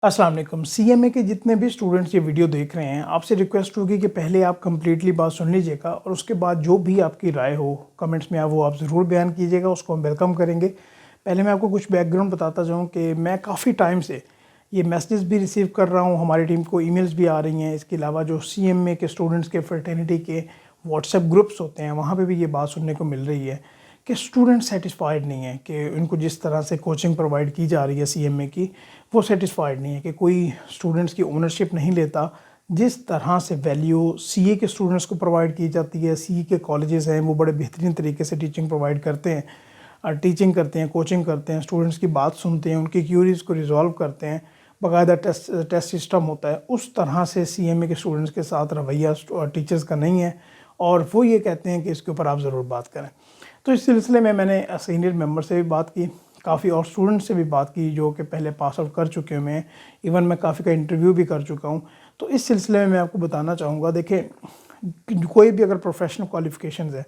अस्सलाम वालेकुम। सीएमए के जितने भी स्टूडेंट्स ये वीडियो देख रहे हैं, आपसे रिक्वेस्ट होगी कि पहले आप कंप्लीटली बात सुन लीजिएगा और उसके बाद जो भी आपकी राय हो कमेंट्स में वो आप ज़रूर बयान कीजिएगा, उसको हम वेलकम करेंगे। पहले मैं आपको कुछ बैकग्राउंड बताता जाऊँ कि मैं काफ़ी टाइम से ये मैसेजेस भी रिसीव कर रहा हूँ, हमारी टीम को ईमेल्स भी आ रही हैं। इसके अलावा जो सीएमए के स्टूडेंट्स के फ्रेटर्निटी के व्हाट्सएप ग्रुप्स होते हैं, वहाँ पर भी ये बात सुनने को मिल रही है कि स्टूडेंट सेटिस्फाइड नहीं है कि उनको जिस तरह से कोचिंग प्रोवाइड की जा रही है सीएमए की, वो सेटिस्फाइड नहीं है कि कोई स्टूडेंट्स की ओनरशिप नहीं लेता। जिस तरह से वैल्यू सीए के स्टूडेंट्स को प्रोवाइड की जाती है, सीए के कॉलेजेस हैं वो बड़े बेहतरीन तरीके से टीचिंग प्रोवाइड करते हैं, कोचिंग करते हैं, स्टूडेंट्स की बात सुनते हैं, उनकी क्यूरीज़ को रिजॉल्व करते हैं, बाकायदा टेस्ट सिस्टम होता है। उस तरह से सीएमए के स्टूडेंट्स के साथ रवैया टीचर्स का नहीं है और वो ये कहते हैं कि इसके ऊपर आप ज़रूर बात करें। तो इस सिलसिले में मैंने सीनियर मेंबर से भी बात की, काफ़ी और स्टूडेंट्स से भी बात की जो कि पहले पास आउट कर चुके हुए हैं। इवन मैं काफ़ी का इंटरव्यू भी कर चुका हूँ। तो इस सिलसिले में मैं आपको बताना चाहूँगा, देखिए कोई भी अगर प्रोफेशनल क्वालिफ़िकेशंस है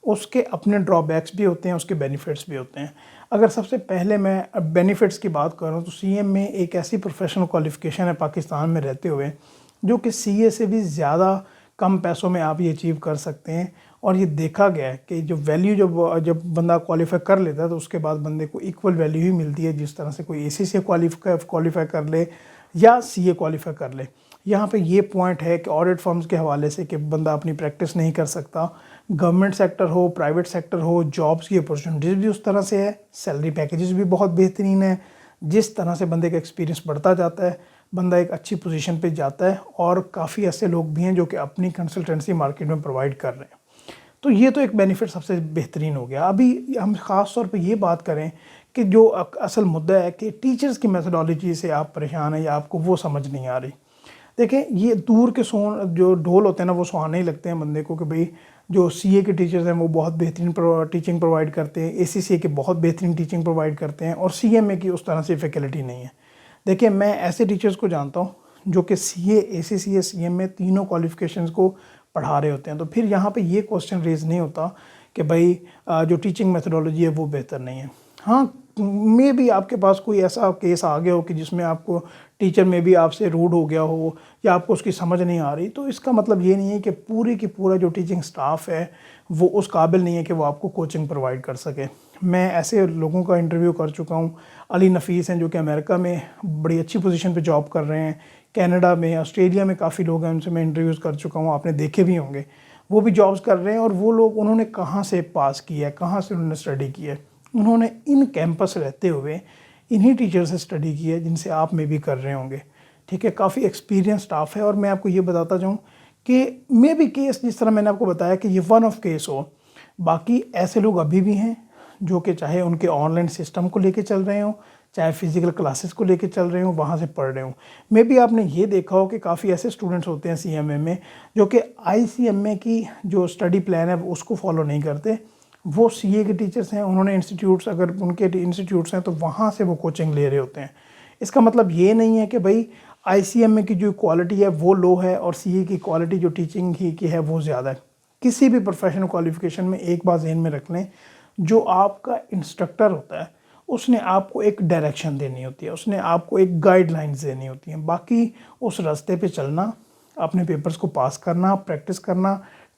उसके अपने ड्रॉबैक्स भी होते हैं, उसके बेनिफिट्स भी होते हैं। अगर सबसे पहले मैं बेनिफिट्स की बात करूँ तो सीएमए एक ऐसी प्रोफेशनल क्वालिफ़िकेशन है पाकिस्तान में रहते हुए जो कि सीए से भी ज़्यादा कम पैसों में आप ये अचीव कर सकते हैं। और ये देखा गया है कि जो वैल्यू जब बंदा क्वालिफाई कर लेता है तो उसके बाद बंदे को इक्वल वैल्यू ही मिलती है जिस तरह से कोई एसीसी क्वालिफाई कर ले या सीए क्वालिफाई कर ले। यहाँ पे ये पॉइंट है कि ऑडिट फर्म्स के हवाले से कि बंदा अपनी प्रैक्टिस नहीं कर सकता। गवर्नमेंट सेक्टर हो, प्राइवेट सेक्टर हो, जॉब्स की अपॉर्चुनिटीज़ भी उस तरह से है, सैलरी पैकेजेस भी बहुत बेहतरीन है। जिस तरह से बंदे का एक्सपीरियंस बढ़ता जाता है, बंदा एक अच्छी पोजीशन पे जाता है और काफ़ी ऐसे लोग भी हैं जो कि अपनी कंसल्टेंसी मार्केट में प्रोवाइड कर रहे हैं। तो ये तो एक बेनिफिट सबसे बेहतरीन हो गया। अभी हम ख़ास तौर पे ये बात करें कि जो असल मुद्दा है कि टीचर्स की मेथोडोलॉजी से आप परेशान हैं या आपको वो समझ नहीं आ रही। देखें, ये दूर के जो ढोल होते हैं ना वो सुहाने ही लगते हैं बंदे को कि भाई जो सीए के टीचर्स हैं वो बहुत बेहतरीन टीचिंग प्रोवाइड करते हैं, एसीसीए के बहुत बेहतरीन टीचिंग प्रोवाइड करते हैं और सीएमए की उस तरह से फैकल्टी नहीं है। देखिए, मैं ऐसे टीचर्स को जानता हूँ जो कि सीए, एसीसीए, सीएमए तीनों क्वालिफिकेशंस को पढ़ा रहे होते हैं। तो फिर यहाँ पे ये क्वेश्चन रेज नहीं होता कि भाई जो टीचिंग मेथोडोलॉजी है वो बेहतर नहीं है। हाँ, मे भी आपके पास कोई ऐसा केस आ गया हो कि जिसमें आपको टीचर में भी आपसे रूड हो गया हो या आपको उसकी समझ नहीं आ रही, तो इसका मतलब ये नहीं है कि पूरी की पूरा जो टीचिंग स्टाफ है वो उस काबिल नहीं है कि वो आपको कोचिंग प्रोवाइड कर सके। मैं ऐसे लोगों का इंटरव्यू कर चुका हूँ। अली नफीस हैं जो कि अमेरिका में बड़ी अच्छी पोजीशन पे जॉब कर रहे हैं, कनाडा में, ऑस्ट्रेलिया में काफ़ी लोग हैं, उनसे मैं इंटरव्यूज़ कर चुका हूँ, आपने देखे भी होंगे। वो भी जॉब्स कर रहे हैं और वो लोग, उन्होंने कहाँ से पास किया है, कहाँ से उन्होंने स्टडी की है, उन्होंने इन कैंपस रहते हुए इन्हीं टीचर से स्टडी की है जिनसे आप में भी कर रहे होंगे। ठीक है, काफ़ी एक्सपीरियंस स्टाफ है। और मैं आपको ये बताता जाऊँ कि मे भी केस जिस तरह मैंने आपको बताया कि ये वन ऑफ केस हो, बाकी ऐसे लोग अभी भी हैं जो कि चाहे उनके ऑनलाइन सिस्टम को लेके चल रहे हों, चाहे फिज़िकल क्लासेस को लेके चल रहे हों, वहाँ से पढ़ रहे हों। मे बी आपने ये देखा हो कि काफ़ी ऐसे स्टूडेंट्स होते हैं सीएमए में जो कि आईसीएमए की जो स्टडी प्लान है उसको फॉलो नहीं करते। वो सीए के टीचर्स हैं, उन्होंने इंस्टीट्यूट्स, अगर उनके इंस्टीट्यूट्स हैं तो वहाँ से वो कोचिंग ले रहे होते हैं। इसका मतलब ये नहीं है कि भाई आईसीएमए की जो क्वालिटी है वो लो है और सीए की क्वालिटी जो टीचिंग की है वो ज़्यादा है। किसी भी प्रोफेशनल क्वालिफिकेशन में एक बात ज़हन में रख लें, जो आपका इंस्ट्रक्टर होता है उसने आपको एक डायरेक्शन देनी होती है, उसने आपको एक गाइडलाइंस देनी होती हैं। बाकी उस रास्ते पे चलना, अपने पेपर्स को पास करना, प्रैक्टिस करना,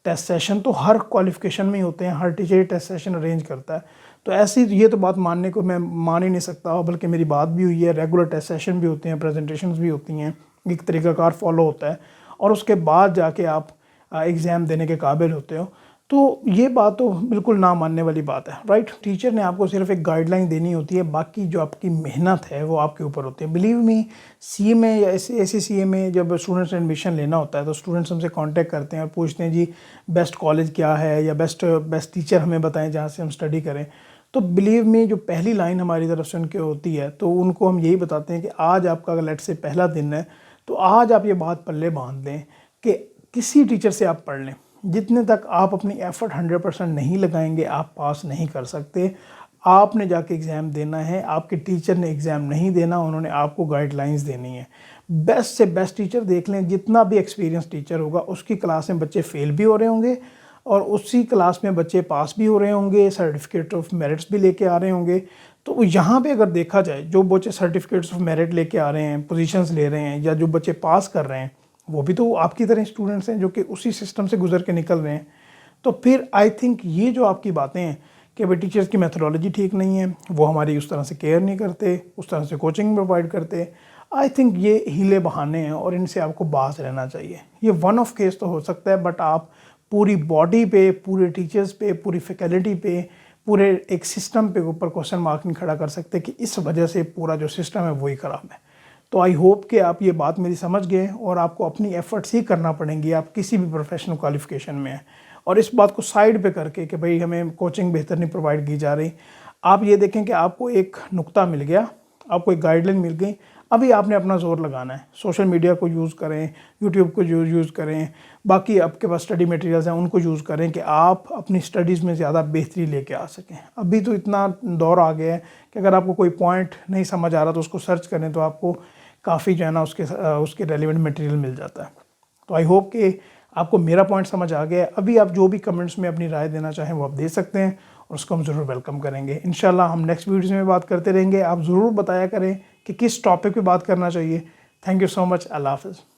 टेस्ट सेशन तो हर क्वालिफिकेशन में ही होते हैं, हर टीचर टेस्ट सेशन अरेंज करता है। तो ऐसी ये तो बात मानने को मैं मान ही नहीं सकता, बल्कि मेरी बात भी हुई है, रेगुलर टेस्ट सेशन भी होते हैं, प्रेजेंटेशंस भी होती हैं, एक तरीक़ाकार फॉलो होता है और उसके बाद जाके आप एग्ज़ाम देने के काबिल होते हो। तो ये बात तो बिल्कुल ना मानने वाली बात है, राइट। टीचर ने आपको सिर्फ एक गाइडलाइन देनी होती है, बाकी जो आपकी मेहनत है वो आपके ऊपर होती है। बिलीव मी, सी में या एसीसीए में जब स्टूडेंट्स ने एडमिशन लेना होता है तो स्टूडेंट्स हमसे कांटेक्ट करते हैं और पूछते हैं जी बेस्ट कॉलेज क्या है या बेस्ट टीचर हमें बताएं जहाँ से हम स्टडी करें। तो बिलीव मी, जो पहली लाइन हमारी तरफ से उनकी होती है तो उनको हम यही बताते हैं कि आज आपका अगर लेट से पहला दिन है तो आज आप ये बात पल्ले बांध लें कि किसी टीचर से आप पढ़ लें, जितने तक आप अपनी एफ़र्ट 100% नहीं लगाएंगे आप पास नहीं कर सकते। आपने जाके एग्ज़ाम देना है, आपके टीचर ने एग्ज़ाम नहीं देना, उन्होंने आपको गाइडलाइंस देनी है। बेस्ट से बेस्ट टीचर देख लें, जितना भी एक्सपीरियंस टीचर होगा उसकी क्लास में बच्चे फेल भी हो रहे होंगे और उसी क्लास में बच्चे पास भी हो रहे होंगे, सर्टिफिकेट ऑफ मेरिट्स भी लेके आ रहे होंगे। تو یہاں پہ اگر دیکھا جائے جو بچے سرٹیفکیٹس آف میرٹ لے کے آ رہے ہیں، پوزیشنز لے رہے ہیں، یا جو بچے پاس کر رہے ہیں، وہ بھی تو آپ کی طرح اسٹوڈنٹس ہیں جو کہ اسی سسٹم سے گزر کے نکل رہے ہیں. تو پھر آئی تھنک یہ جو آپ کی باتیں ہیں کہ بھائی ٹیچرز کی میتھڈالوجی ٹھیک نہیں ہے، وہ ہماری اس طرح سے کیئر نہیں کرتے، اس طرح سے کوچنگ پرووائڈ کرتے، آئی تھنک یہ ہیلے بہانے ہیں اور ان سے آپ کو باز رہنا چاہیے. یہ ون آف کیس تو ہو سکتا ہے، بٹ آپ پوری باڈی پہ، پورے ٹیچرز پہ، پوری فیکلٹی پہ، پورے ایک سسٹم پہ اوپر کوشچن مارک نہیں کھڑا کر سکتے کہ اس وجہ سے پورا جو سسٹم ہے وہی خراب ہے. تو آئی ہوپ کہ آپ یہ بات میری سمجھ گئے اور آپ کو اپنی ایفرٹس ہی کرنا پڑیں گی، آپ کسی بھی پروفیشنل کوالیفیکیشن میں ہیں. اور اس بات کو سائیڈ پہ کر کے کہ بھئی ہمیں کوچنگ بہتر نہیں پرووائڈ کی جا رہی، آپ یہ دیکھیں کہ آپ کو ایک نقطہ مل گیا، آپ کو ایک گائیڈ لائن مل گئی، ابھی آپ نے اپنا زور لگانا ہے. سوشل میڈیا کو یوز کریں، یوٹیوب کو یوز کریں، باقی آپ کے پاس اسٹڈی میٹیریلز ہیں ان کو یوز کریں کہ آپ اپنی اسٹڈیز میں زیادہ بہتری لے کے آ سکیں. ابھی تو اتنا دور آ گیا ہے کہ اگر آپ کو کوئی پوائنٹ نہیں سمجھ آ رہا تو اس کو سرچ کریں تو آپ کو کافی جو ہے نا اس کے ریلیونٹ میٹیریل مل جاتا ہے. تو آئی ہوپ کہ آپ کو میرا پوائنٹ سمجھ آ گیا ہے. ابھی آپ جو بھی کمنٹس میں اپنی رائے دینا چاہیں وہ آپ دے سکتے ہیں اور اس کو ہم ضرور ویلکم کریں گے. انشاءاللہ ہم نیکسٹ ویڈیوز میں بات کرتے رہیں گے. آپ ضرور بتایا کریں کہ کس ٹاپک پہ بات کرنا چاہیے. تھینک یو سو مچ. اللہ حافظ.